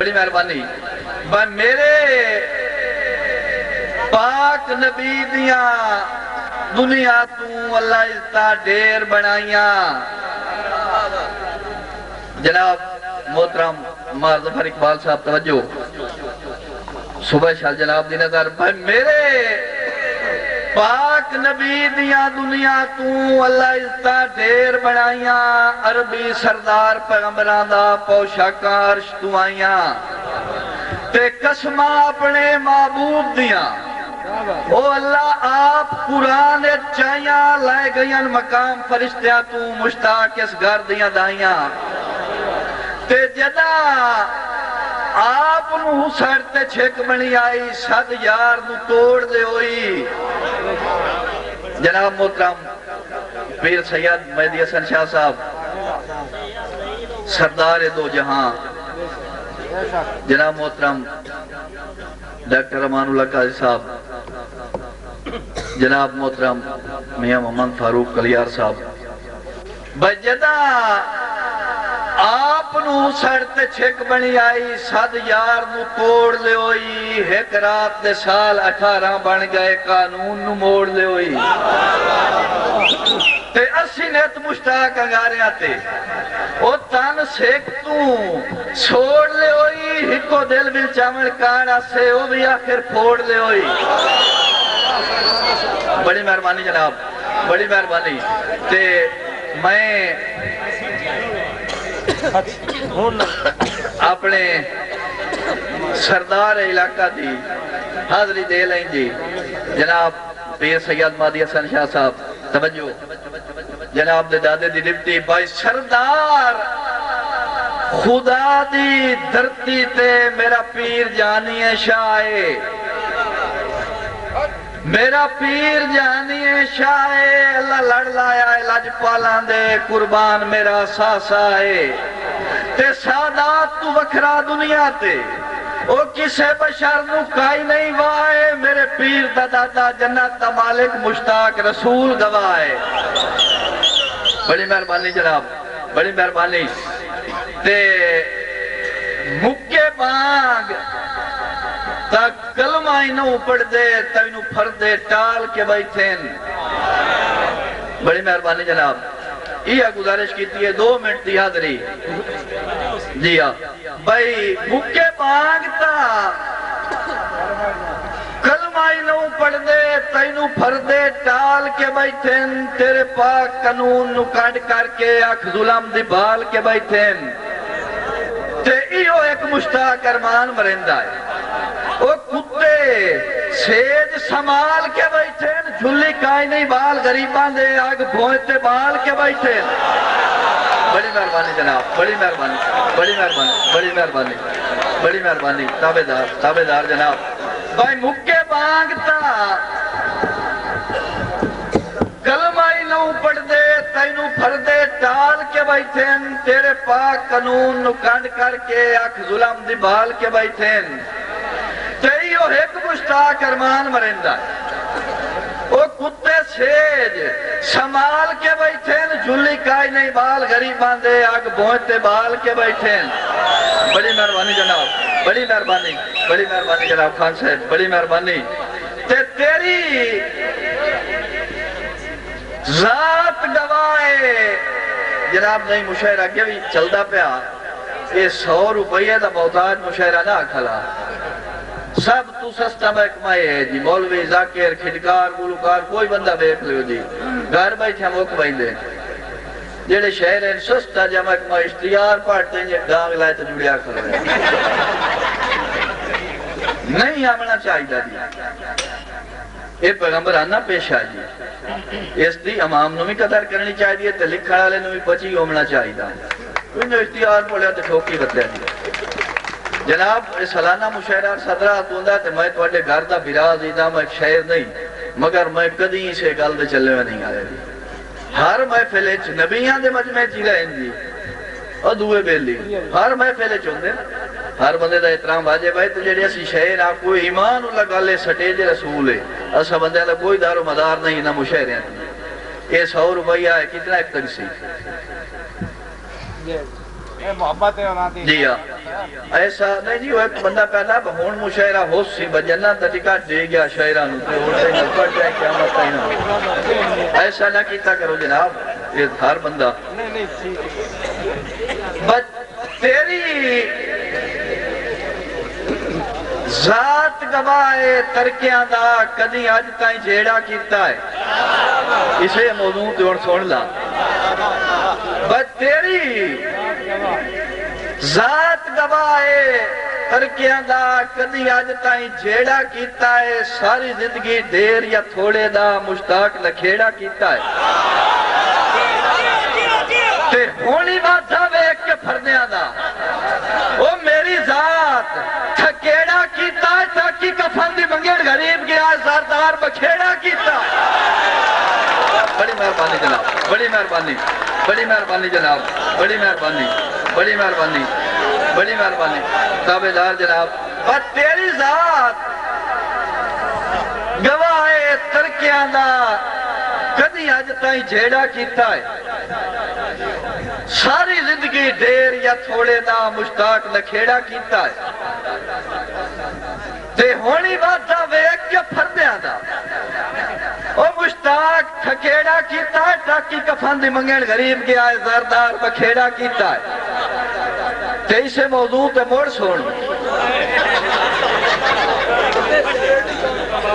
بڑی مہربانی میرے پاک نبی دیاں دنیا تو اللہ عزتہ ڈیر بنائیاں. جناب محترم معاذ ظفر اقبال صاحب توجہ صبح شال جناب دی نظر میرے پاک نبی دیاں دنیا تو اللہ عزتہ ڈیر بنائیاں. عربی سردار پیغمبران دا پوشاکاں عرش تو آئیاں تے قسماں اپنے معبود دیاں او اللہ آپ قرآن چاہیاں لائے گئیاں مقام فرشتیاں تو مشتاق اس گھر دیاں دائیاں تے جدا آپ نو سڑتے چھک بنی آئی سد یار نو توڑ دے ہوئی. جناب محترم پیر سید مہدی حسن شاہ صاحب سردار دو جہاں جناب محترم ڈاکٹر امان اللہ قاضی صاحب جناب محترم میاں محمد فاروق کلیار صاحب بجدہ آپ نو سڑتے چھک بنی آئی سد یار نو توڑ لے ہوئی ایک رات دے سال 18 بن گئے قانون نو موڑ لے ہوئی تے اسی نیت مشتاق انگارے آتے او تن سیک تو چھوڑ لے ہوئی ہکو دل بل چامن کارا سے او بھی آخر پھوڑ لے ہوئی. بڑی مہربانی جناب بڑی مہربانی تے میں اپنے سردار علاقہ دی حاضری دے لیں جی جناب پیر سید مہدی حسن شاہ صاحب توجہ جناب دے دادے دی ڈپٹی بھائی سردار خدا دی دھرتی تے میرا پیر جانی ہے شاہ میرا پیر جانی ہے شاہ اللہ لڑ لایا ہے لج پالاں دے قربان میرا ساسا ہے تے سادات تو وکھرا دنیا تے او کسے بشر نو کائی نہیں وائے میرے پیر دا دادا جنت دا مالک مشتاق رسول گواہ. بڑی مہربانی جناب بڑی مہربانی تے مکے بانگ تا کلمہ انہوں پڑھ دے تا انہوں پھر دے ٹال کے بیٹھیں. بڑی مہربانی جناب یہ گزارش کیتی ہے 2 منٹ دی حاضری جی ہاں بھائی مکے بانگ تا کلمہ انہوں پڑھ دے تا انہوں پھر دے ٹال کے بیٹھیں تیرے پاک قانون نو کانڈ کر کے اکھ ظلم دی بال کے بیٹھیں تے ایو ایک مشتاق ارمان مرندہ ہے او کتے سیج سمال کے بیٹھیں جھلی کائی نہیں بال غریبان دے آگ بھوئتے بال کے بیٹھیں. بڑی مہربانی جناب بڑی مہربانی بڑی مہربانی بڑی مہربانی بڑی مہربانی تابعدار جناب بھائی مکے بانگتا کلمہ انہوں پڑھ دے تینوں پھر دے ٹال کے بیٹھیں تیرے پاک قانون نو کانڈ کر کے اکھ ظلم دی بال کے بیٹھیں تیئیو ایک مشتاق ارمان مرندہ او کتے سیج سمال کے بیٹھیں جھلی کائی نہیں بال غریبان دے آگ بہتے بال کے بیٹھیں. بڑی مہربانی جناب بڑی مہربانی بڑی مہربانی جناب خان صاحب بڑی مہربانی تے تیری ذات گوائے جناب نہیں مشاعرہ کے بھی چلدا پیا یہ 100 روپیہ دا محتاج مشاعرہ نہ کھلا سب تو سستا محکمہ ہے جی مولوی ذاکر کھڈکار گلوکار کوئی بندہ بیٹھ لیو جی گھر بیٹھے موقع بائندے جیڑے شہر ہیں سستا جا محکمہ اشتیار پاٹتے ہیں ڈانگ لائے تو جڑیا کرو نہیں آمنا چاہیے دی یہ پیغمبرانہ پیش آئی اس دی امام نو بھی قدر کرنی چاہیے تے لکھا لے نو بھی پچی ہومنا چاہیے کوئی نو اشتیار پڑھیا تو ٹھوکی بتیا دی جناب سالانہ مشاعرہ صدرہ توندہ تے میں توڑے گھر دا براز ایدہ میں ایک شہر نہیں مگر میں کدیں سے گل دے چلے میں نہیں آئے ہر محفلے نبیان دے مجمع چی رہے جی اور دوئے بیلی ہر محفلے چوندے ہر بندے دا احترام واجب ہے تو جڑی اسی شہر آپ کوئی ایمان اللہ گالے سٹیج رسول ہے اسا بندے دا کوئی دار و مدار نہیں نہ مشاعرے ہیں یہ 100 روپیہ ہے کتنا ایک تقسیم محبت ہے جی ہاں ایسا نہیں جی وہ ایک بندہ پہلا ہون مشاعرہ ہو سی بجنہ تا ٹکٹ دے گیا شاعرہ نو تے اڑتے نہ پڑ جائے قیامت تائیں نہ ایسا نہ کیتا کرو جناب یہ ہر بندہ بس تیری ذات گواہ ترکیاں دا کدی آج تائیں جیڑا کیتا ہے اسے موضوع دیون سن لا بس تیری ذات گواہ ترکیاں دا کدی آج تائیں جیڑا کیتا ہے ساری زندگی دیر یا تھوڑے دا مشتاق لکھیڑا کیتا ہے تے ہونی بات ایک کے پھردیاں دا او میری ذات تھکیڑا کیتا ہے تاکہ کفن دی منگیڑ غریب گیا سردار بکھیڑا کیتا بڑی مہربانی جناب بڑی مہربانی بڑی مہربانی جناب بڑی مہربانی بڑی مہربانی بڑی مہربانی تابعدار جناب بس تیری ذات گواہ ترکیاں دا کدی آج تائیں جیڑا کیتا ہے ساری زندگی دیر یا تھوڑے دا مشتاق لکھیڑا کیتا ہے تے ہونی بات دا ویک کے پھردیاں دا او مشتاق تھکیڑا کیتا ہے تاکہ کفن دی منگن غریب گیا ہے زردار بکھیڑا کیتا ہے تے اسے موضوع تے موڑ سن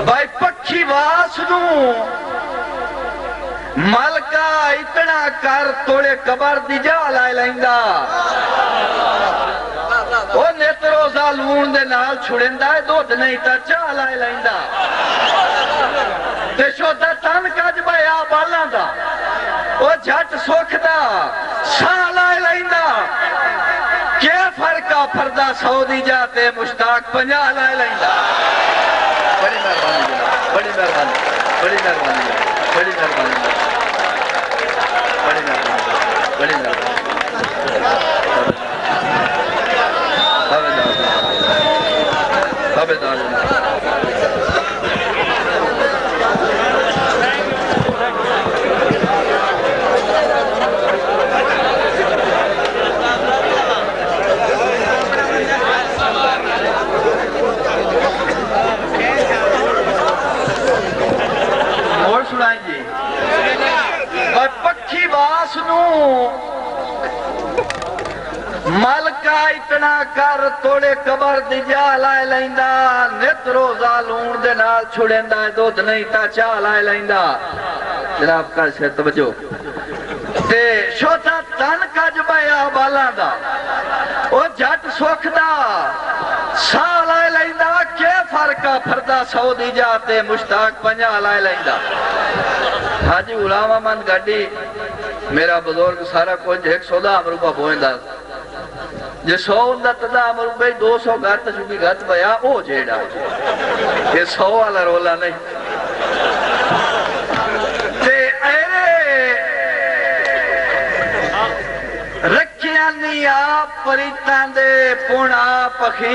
بھائی پکھی واسنو ملکہ اتنا کر توڑے قبر دی جا لائے لائندہ او نیتروزہ لون دے نال چھڑندہ ہے دودھ نہیں تا چاہ لائے لائندہ تے شودہ تن کج بایا بالاں دا او جھٹ سوکھ دا ساں لائے لائندہ کیا فرقہ پردہ سعودی جاتے مشتاق پنجا لائے لائندہ بڑی مہربانی جناب بڑی مہربانی بڑی مہربانی بڑی مہربانی بڑی مہربانی بڑی مہربانی تابعدار جناب اور سنائیں جی پکھی واسنو ملکہ اتنا کر توڑے قبر دی جا لائے لائندہ نت روزہ لون دے نال چھڑندہ دودھ نہیں تا چاہ لائے لائندہ جناب کا سے توجہ تے شوتا تن کج بایا بالاں دا او جھٹ سوکھ دا ساں لائے لائندہ کہ فرقہ پھردہ سعودی جاتے مشتاق پنجا لائے لائندہ حاجی غلام احمد گاڑی میرا بزرگ سارا کچھ 110 روپہ بوئندہ جے 100 اندہ تدہ روپے 200 گھت چکی گھت بیا او جیڑا یہ 100 والا رولا نہیں تے ایرے رکھیاں نہیں آپ پریتاں دے پونا پخیر